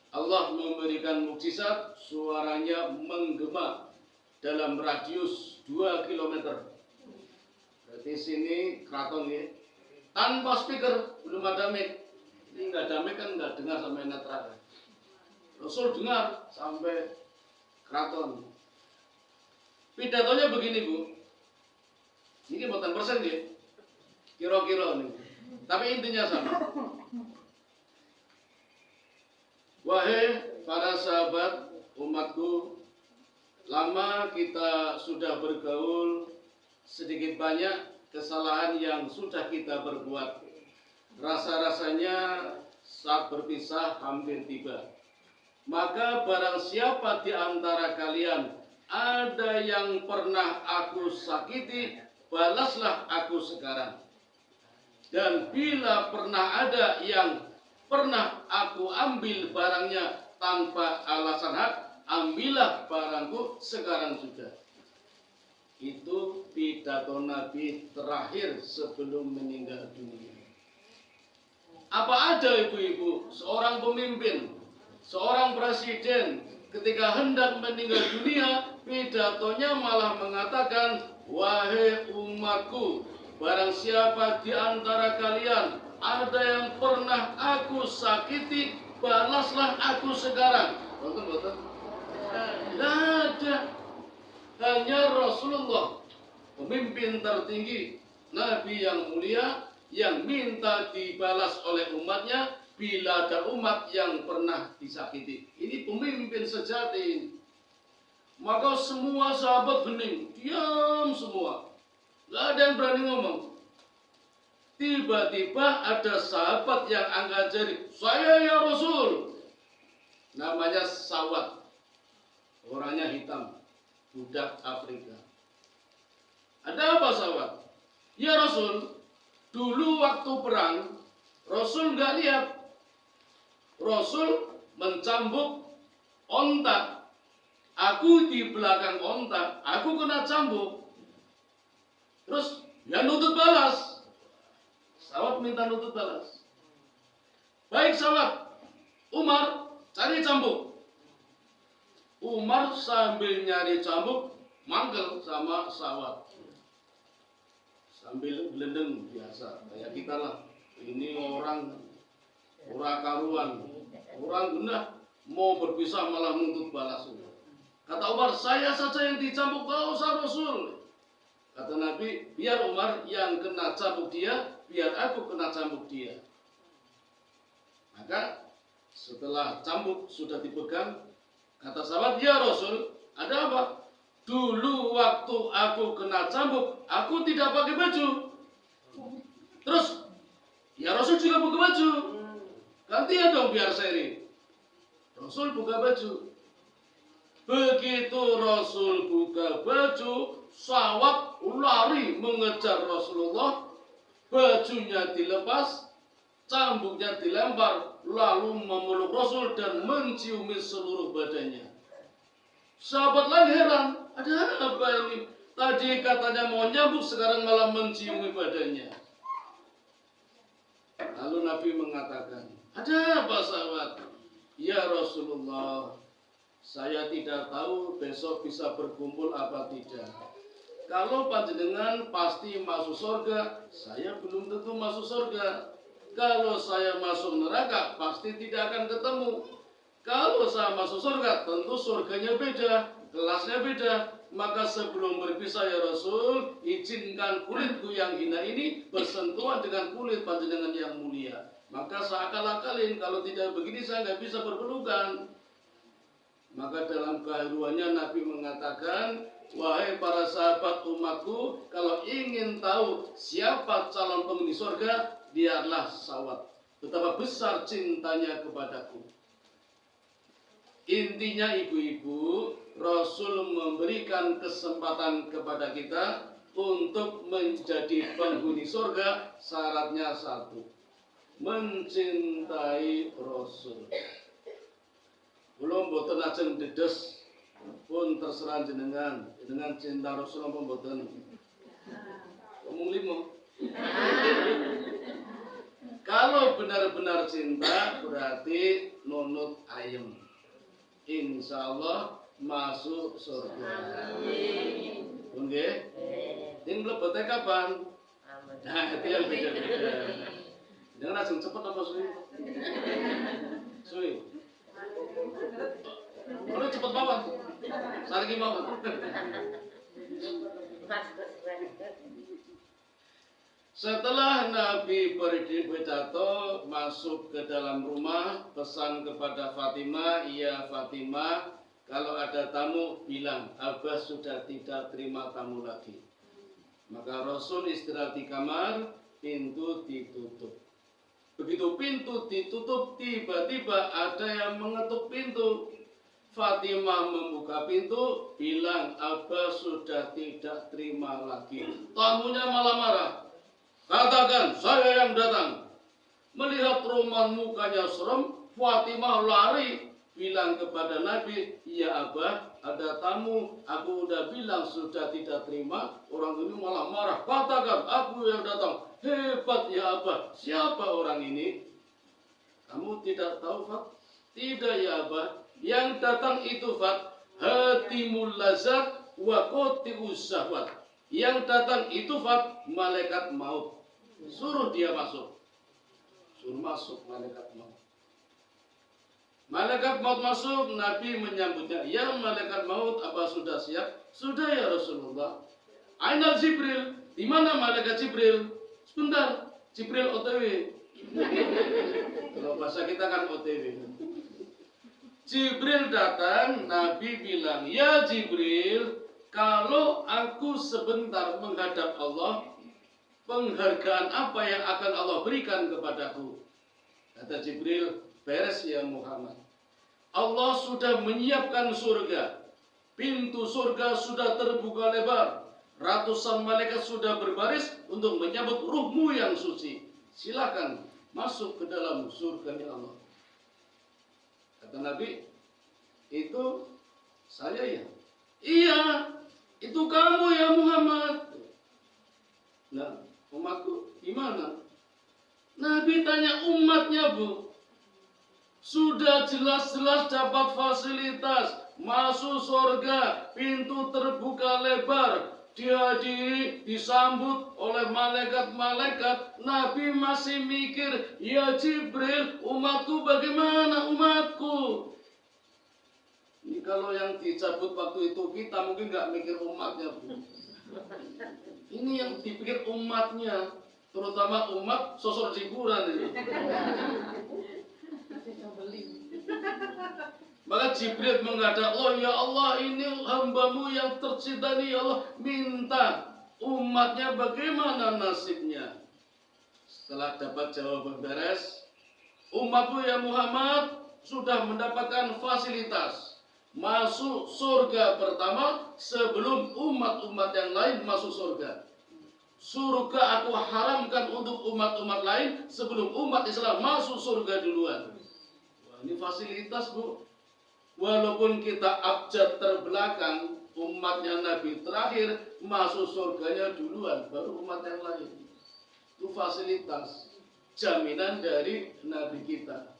Allah memberikan mukjizat, suaranya menggema dalam radius 2 km. Berarti sini keraton ya. Tanpa speaker, belum ada mic. Ini nggak ada mic kan nggak dengar sampai netra. Rasul dengar sampai keraton. Pidatonya begini Bu. Ini buatan persen ya. Kira-kira nih. Tapi intinya sama. Wahai para sahabat umatku, lama kita sudah bergaul, sedikit banyak kesalahan yang sudah kita perbuat. Rasa-rasanya saat berpisah hampir tiba. Maka barang siapa di antara kalian ada yang pernah aku sakiti, balaslah aku sekarang. Dan bila pernah ada yang pernah aku ambil barangnya tanpa alasan hak, ambillah barangku sekarang juga. Itu pidato Nabi terakhir sebelum meninggal dunia. Apa ada ibu-ibu, seorang pemimpin, seorang presiden ketika hendak meninggal dunia, pidatonya malah mengatakan, wahai umatku, barang siapa di antara kalian ada yang pernah aku sakiti, balaslah aku sekarang. Betul. Tidak ada. Hanya Rasulullah, pemimpin tertinggi, Nabi yang mulia, yang minta dibalas oleh umatnya bila ada umat yang pernah disakiti. Ini pemimpin sejati. Maka semua sahabat bening, diam semua. Gak ada yang berani ngomong. Tiba-tiba ada sahabat yang angkat jari, saya ya Rasul. Namanya Sawat. Orangnya hitam, budak Afrika. Ada apa sahabat? Ya Rasul, dulu waktu perang, Rasul nggak lihat. Rasul mencambuk onta. Aku di belakang onta, aku kena cambuk. Terus ya nutut balas. Sahabat minta nutut balas. Baik sahabat, Umar cari cambuk. Umar sambil nyari cambuk, manggel sama sahabat. Sambil gelendeng biasa, kayak kita lah. Ini orang karuan, orang genah mau berpisah malah nuntut balas. Kata Umar, saya saja yang dicambuk, gak usah Rasul. Kata Nabi, biar Umar yang kena cambuk dia, biar aku kena cambuk dia. Maka setelah cambuk sudah dipegang, kata sahabat, ya Rasul, ada apa? Dulu waktu aku kena cambuk, aku tidak pakai baju. Terus, ya Rasul juga buka baju. Gantian dong biar seri. Rasul buka baju. Begitu Rasul buka baju, sahabat lari mengejar Rasulullah. Bajunya dilepas, cambuknya dilempar, lalu memeluk Rasul dan menciumi seluruh badannya. Sahabat lain heran, ada apa ini? Tadi katanya mau nyambuk, sekarang malah menciumi badannya. Lalu Nabi mengatakan, ada apa sahabat? Ya Rasulullah, saya tidak tahu besok bisa berkumpul apa tidak. Kalau panjenengan pasti masuk surga, saya belum tentu masuk surga. Kalau saya masuk neraka, pasti tidak akan ketemu. Kalau saya masuk surga, tentu surganya beda, kelasnya beda. Maka sebelum berpisah ya Rasul, izinkan kulitku yang hina ini bersentuhan dengan kulit panjenengan yang mulia. Maka saya akal-akalin, kalau tidak begini saya nggak bisa berpelukan. Maka dalam keharuannya Nabi mengatakan, wahai para sahabat umatku, kalau ingin tahu siapa calon penghuni surga, dia adalah sahabat. Betapa besar cintanya kepadaku. Intinya ibu-ibu, Rasul memberikan kesempatan kepada kita untuk menjadi penghuni surga. Syaratnya satu, mencintai Rasul. Belum boten ajeng dedes pun terserah jenengan dengan cinta Rasul apa boten. Omong limo. Kalau benar-benar cinta berarti nunut ayem. Insya Allah masuk surga. Pun nggih? Ing mlebete kapan? Nah, itu yang beda-beda. Jangan langsung cepet apa suwi? Suwi. Kalau cepet banget. Sargi mau. Setelah Nabi berpidato masuk ke dalam rumah, pesan kepada Fatimah, ya Fatimah, kalau ada tamu bilang, Abah sudah tidak terima tamu lagi. Maka Rasul istirahat di kamar, pintu ditutup. Begitu pintu ditutup, tiba-tiba ada yang mengetuk pintu. Fatimah membuka pintu, bilang, Abah sudah tidak terima lagi. Tamunya malah marah. Katakan, saya yang datang. Melihat rumah mukanya serem, Fatimah lari bilang kepada Nabi, ya Abah, ada tamu. Aku udah bilang sudah tidak terima. Orang ini malah marah. Katakan, aku yang datang. Hebat ya Abah. Siapa orang ini? Kamu tidak tahu, Fat? Tidak ya Abah. Yang datang itu, Fat, hatimul lazat wa qati'us syahwat. Yang datang itu, Fat, malaikat maut. Suruh dia masuk. Suruh masuk malaikat maut. Malaikat maut masuk, Nabi menyambutnya. Ya malaikat maut, apa sudah siap? Sudah ya Rasulullah. Aina Jibril? Di mana malaikat Jibril? Sebentar, Jibril OTW. Kalau bahasa kita kan OTW. Jibril datang, Nabi bilang, ya Jibril, kalau aku sebentar menghadap Allah, penghargaan apa yang akan Allah berikan kepadaku? Kata Jibril, beres ya Muhammad. Allah sudah menyiapkan surga. pintu surga sudah terbuka lebar. Ratusan malaikat sudah berbaris untuk menyambut ruhmu yang suci. Silakan masuk ke dalam surga Allah. Kata Nabi, itu saya ya? Iya, itu kamu ya Muhammad. Nah, umatku gimana? Nabi tanya umatnya, Bu. Sudah jelas-jelas dapat fasilitas, masuk surga, pintu terbuka lebar, dihadiri, disambut oleh malaikat-malaikat. Nabi masih mikir, ya Jibril, umatku bagaimana umatku? Ini kalau yang dicabut waktu itu kita mungkin nggak mikir umatnya, Bu. Ini yang dipikir umatnya, terutama umat sosok hiburan ini. Maka Jibril menghadap Allah, ya Allah, ini hambamu yang tercinta ini, ya Allah, minta umatnya bagaimana nasibnya. Setelah dapat jawaban beres, umatmu ya Muhammad sudah mendapatkan fasilitas masuk surga pertama sebelum umat-umat yang lain masuk surga. Surga aku haramkan untuk umat-umat lain sebelum umat Islam masuk surga duluan. Wah, ini fasilitas, Bu. Walaupun kita abjad terbelakang, umatnya Nabi terakhir masuk surganya duluan, baru umat yang lain. Itu fasilitas, jaminan dari Nabi kita.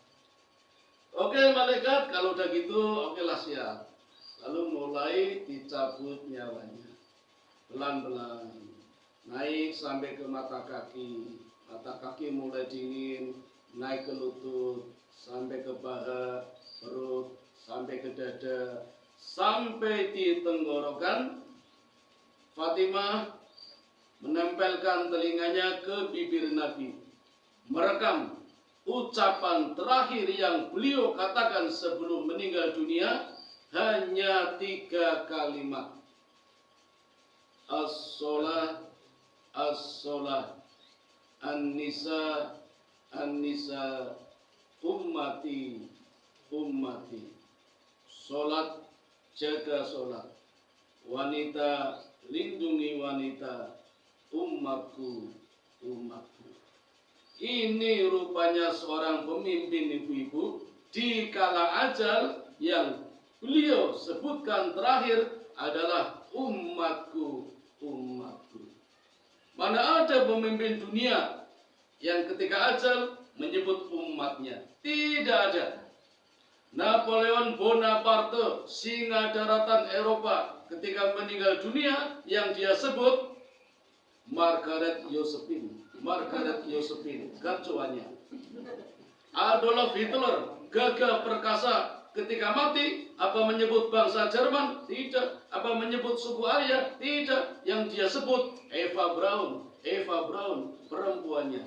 Oke malaikat, kalau udah gitu, oke lah siap. Lalu mulai dicabut nyawanya, pelan-pelan, naik sampai ke mata kaki mulai dingin, naik ke lutut, sampai ke paha, perut, sampai ke dada, sampai di tenggorokan. Fatimah menempelkan telinganya ke bibir Nabi, merekam ucapan terakhir yang beliau katakan sebelum meninggal dunia, hanya 3 kalimat. As-sholah, as-sholah, an-nisa, an-nisa, ummati, ummati. Sholat, jaga sholat. Wanita, lindungi wanita. Umatku, umatku. Ini rupanya seorang pemimpin ibu-ibu di kala ajal yang beliau sebutkan terakhir adalah umatku, umatku. Mana ada pemimpin dunia yang ketika ajal menyebut umatnya? Tidak ada. Napoleon Bonaparte, singa daratan Eropa, ketika meninggal dunia yang dia sebut Margaret Josephine. Margaret Josephine, garcuannya. Adolf Hitler, gagah perkasa, ketika mati, apa menyebut bangsa Jerman? Tidak. Apa menyebut suku Arya? Tidak. Yang dia sebut Eva Braun. Eva Braun, perempuannya.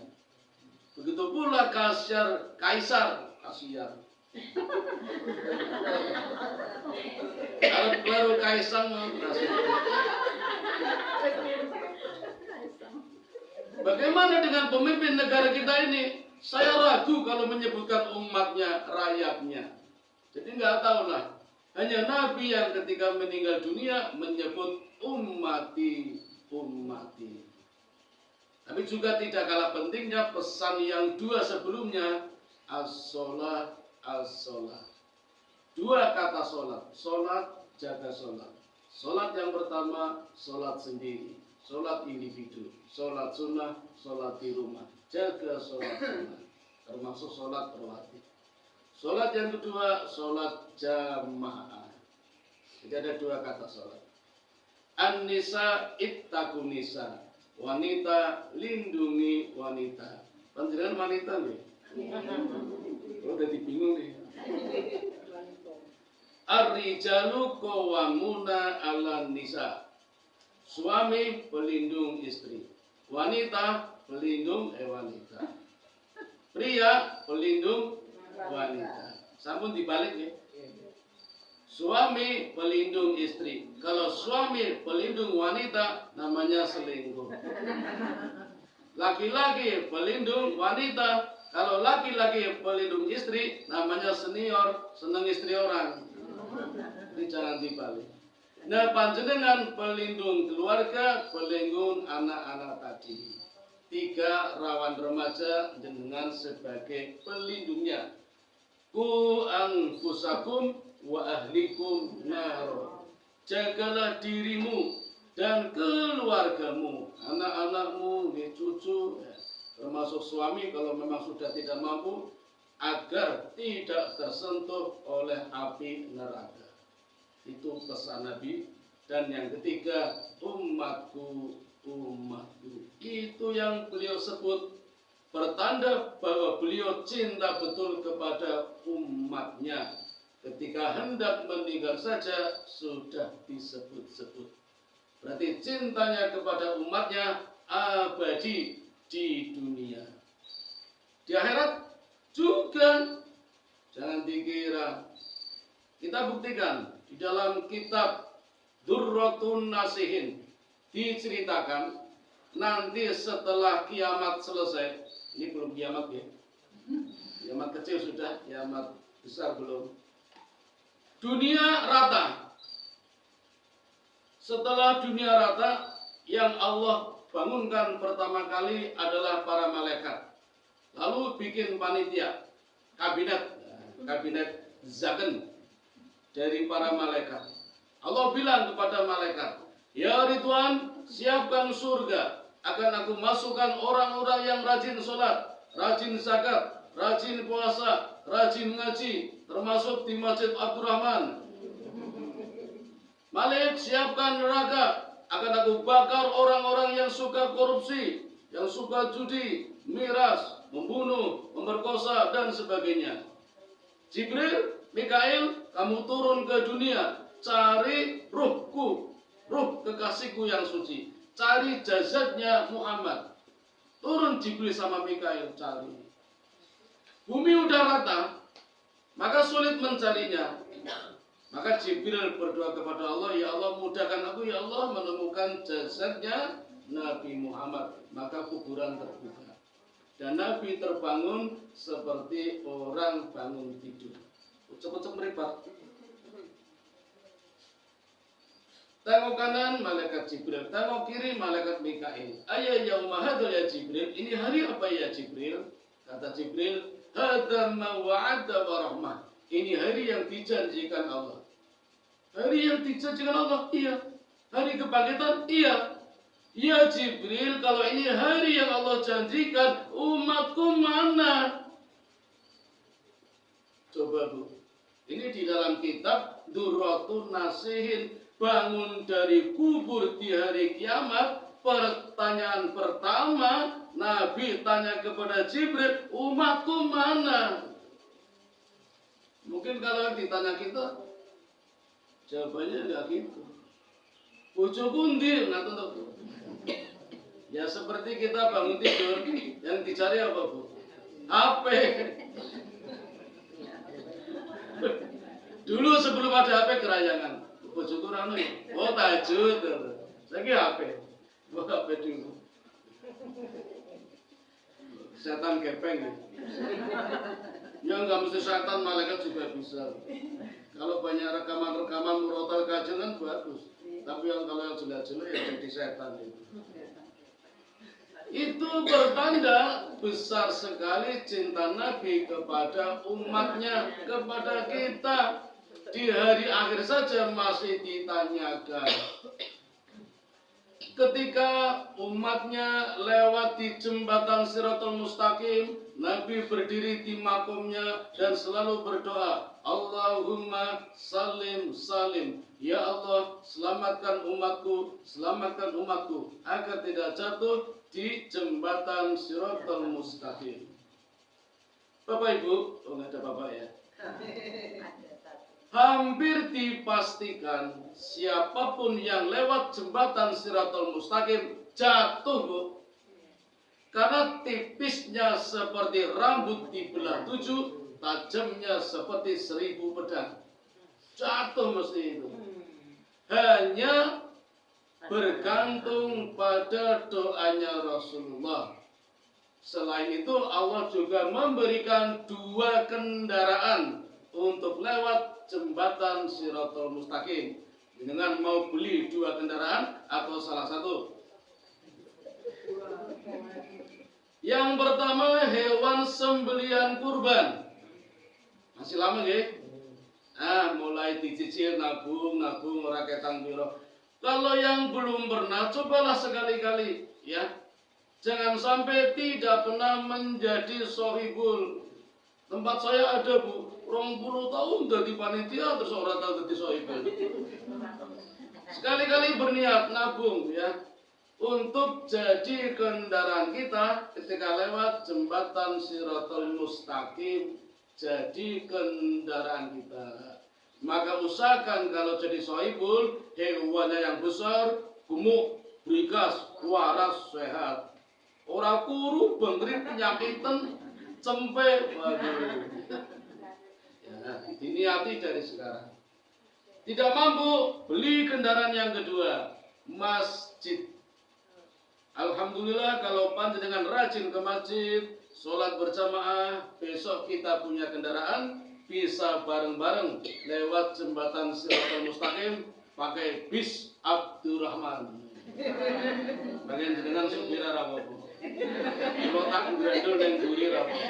Begitu pula Kaisar Kasiar. Baru Kaisang. Bagaimana dengan pemimpin negara kita ini? Saya ragu kalau menyebutkan umatnya, rakyatnya. Jadi nggak tahu lah. Hanya Nabi yang ketika meninggal dunia menyebut ummati, ummati. Tapi juga tidak kalah pentingnya pesan yang 2 sebelumnya, as-sholah, as-sholah. 2 kata sholat. Sholat, jaga sholat. Sholat yang pertama, sholat sendiri. Sholat individu, sholat sunnah, sholat di rumah, jaga sholat sunnah, termasuk sholat rawatib. Sholat yang kedua, sholat jamaah. Jadi ada 2 kata sholat. An-nisa ittaqun nisa, wanita lindungi wanita. Panjenengan wanita nih? Oh, udah dibingung nih. Ar-rijalu qawwamuna 'alan nisa. Suami pelindung istri, wanita pelindung wanita, pria pelindung wanita. Sampun dibalik ya. Suami pelindung istri. Kalau suami pelindung wanita namanya selingkuh. Laki-laki pelindung wanita. Kalau laki-laki pelindung istri namanya senior, seneng istri orang. Ini jangan dibalik. Nah, panjenengan pelindung keluarga, pelindung anak-anak tadi. 3 rawan remaja jenengan sebagai pelindungnya. Ku anfusakum wa ahlikum nar. Jagalah dirimu dan keluargamu, anak-anakmu, cucu, termasuk suami kalau memang sudah tidak mampu, agar tidak tersentuh oleh api neraka. Itu pesan Nabi. Dan yang ketiga, umatku, umatku. Itu yang beliau sebut pertanda bahwa beliau cinta betul kepada umatnya. Ketika hendak meninggal saja sudah disebut-sebut. Berarti cintanya kepada umatnya abadi di dunia. Di akhirat juga. Jangan dikira. Kita buktikan di dalam kitab Durratun Nasihin diceritakan nanti setelah kiamat selesai. Ini belum kiamat ya. Kiamat kecil sudah, kiamat besar belum. Dunia rata. Setelah dunia rata, yang Allah bangunkan pertama kali adalah para malaikat. Lalu bikin panitia, kabinet zaken dari para malaikat. Allah bilang kepada malaikat, ya Ridwan, siapkan surga, akan aku masukkan orang-orang yang rajin sholat, rajin zakat, rajin puasa, rajin ngaji, termasuk di Masjid Abdurrahman. Malik, siapkan neraka, akan aku bakar orang-orang yang suka korupsi, yang suka judi, miras, membunuh, memerkosa, dan sebagainya. Jibril, Mikail, kamu turun ke dunia, cari ruhku, ruh kekasihku yang suci, cari jasadnya Muhammad. Turun Jibril sama Mikail cari. Bumi udah rata, maka sulit mencarinya. Maka Jibril berdoa kepada Allah, ya Allah mudahkan aku ya Allah menemukan jasadnya Nabi Muhammad. Maka kuburan terbuka. Dan Nabi terbangun seperti orang bangun tidur. Cepat-cepat meripat. Tengok kanan malaikat Jibril, tengok kiri malaikat Mikail. Ayah yauma hadzal ya Jibril, ini hari apa ya Jibril? Kata Jibril, hadza ma wa'ada wa rahmah. Ini hari yang dijanjikan Allah. Hari yang dijanjikan Allah, iya. Hari kebangkitan, iya. Ya Jibril, kalau ini hari yang Allah janjikan, umatku mana? Coba Bu, ini di dalam kitab Durratun Nasihin, bangun dari kubur di hari kiamat. Pertanyaan pertama, Nabi tanya kepada Jibril, umatku mana? Mungkin kalau ditanya kita, jawabannya enggak gitu. Bojoku ndi? Ya seperti kita bangun tidur, yang dicari apa Bu? HP. Dulu sebelum ada HP gerayangan, bojoku rano ya, oh tahajud, lagi HP, buat HP dulu. Setan gepeng ya. Ya nggak mesti setan, malaikat juga bisa. Kalau banyak rekaman-rekaman murotal kajian kan bagus. Tapi kalau yang jelek-jelek ya jadi setan itu. Itu bertanda besar sekali cinta Nabi kepada umatnya, kepada kita. Di hari akhir saja masih ditanyakan. Ketika umatnya lewat di jembatan Siratul Mustaqim, Nabi berdiri di makomnya dan selalu berdoa, Allahumma salim salim. Ya Allah, selamatkan umatku agar tidak jatuh di jembatan Siratul Mustaqim. Bapak Ibu, enggak ada Bapak ya? Hampir dipastikan siapapun yang lewat jembatan Siratul Mustaqim jatuh Bu. Karena tipisnya seperti rambut dibelah 7, tajamnya seperti 1000 pedang. Jatuh mesti itu. Hanya bergantung pada doanya Rasulullah. Selain itu Allah juga memberikan 2 kendaraan untuk lewat jembatan Siratul Mustaqim, Dengan mau beli 2 kendaraan atau salah satu? Yang pertama hewan sembelian kurban. Masih lama nggih? Mulai dicicil nabung ora ketang piro. Kalau yang belum pernah, cobalah sekali-kali ya. Jangan sampai tidak pernah menjadi sohibul. Tempat saya ada Bu, 20 tahun jadi panitia terus orang tahu jadi sohibul. Sekali-kali berniat nabung ya, untuk jadi kendaraan kita ketika lewat jembatan Shiratal Mustaqim, jadi kendaraan kita. Maka usahakan kalau jadi sohibul, hewannya yang besar, gemuk, berikas, waras, sehat. Orang kuru, bengkrit, penyakitan, cempe, waduh. Ya, diniati dari sekarang. Tidak mampu, beli kendaraan yang kedua, masjid. Alhamdulillah kalau panjenengan rajin ke masjid, sholat berjamaah, besok kita punya kendaraan, bisa bareng-bareng lewat jembatan Shiratal Mustaqim pakai bis Abdurrahman. Bagian jenengan supir rapopo. Kalau tak ngrendel ning mburi rapopo.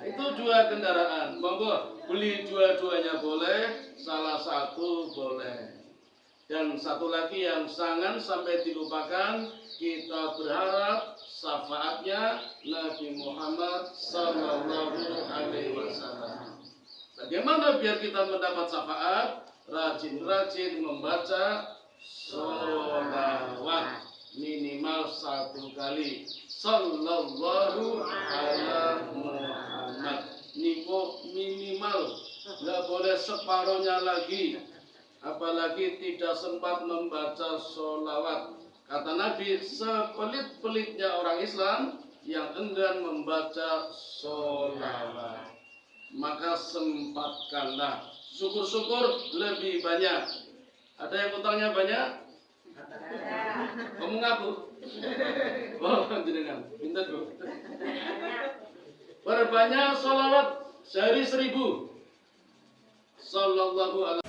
Itu 2 kendaraan. Monggo beli dua-duanya boleh, salah satu boleh. Dan satu lagi yang jangan sampai dilupakan, kita berharap syafaatnya Nabi Muhammad Sallallahu Alaihi Wasallam. Bagaimana biar kita mendapat syafaat? Rajin-rajin membaca sholawat minimal 1 kali. Sallallahu ala Muhammad. Niku minimal, nggak boleh separohnya lagi. Apalagi tidak sempat membaca sholawat. Kata Nabi, sepelit-pelitnya orang Islam yang enggan membaca sholawat. Maka sempatkanlah. Syukur-syukur lebih banyak. Ada yang utangnya banyak? Kamu ngaku? Oh, jenengan. Minta dulu. Perbanyak sholawat sehari 1000. Sallallahu alaihi.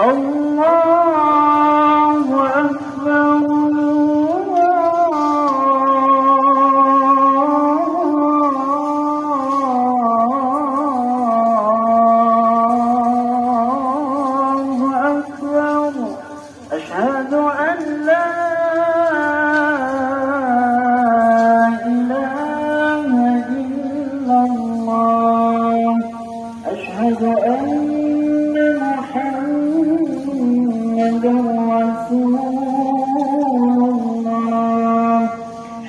Allahu Akbar. Allahu Akbar. Asyhadu an la ilaha illallah. Asyhadu anna رسول الله.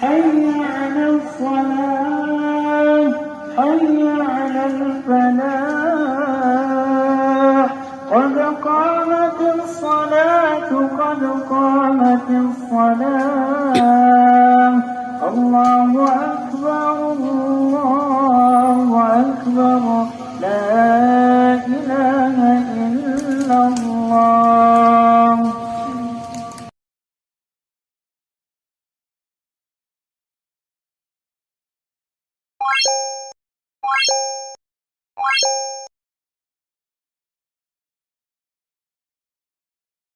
حي على الصلاة، حي على الفلاح. قد قامت الصلاة، قد قامت الصلاة. الله أكبر، الله أكبر. لا إله إلا الله.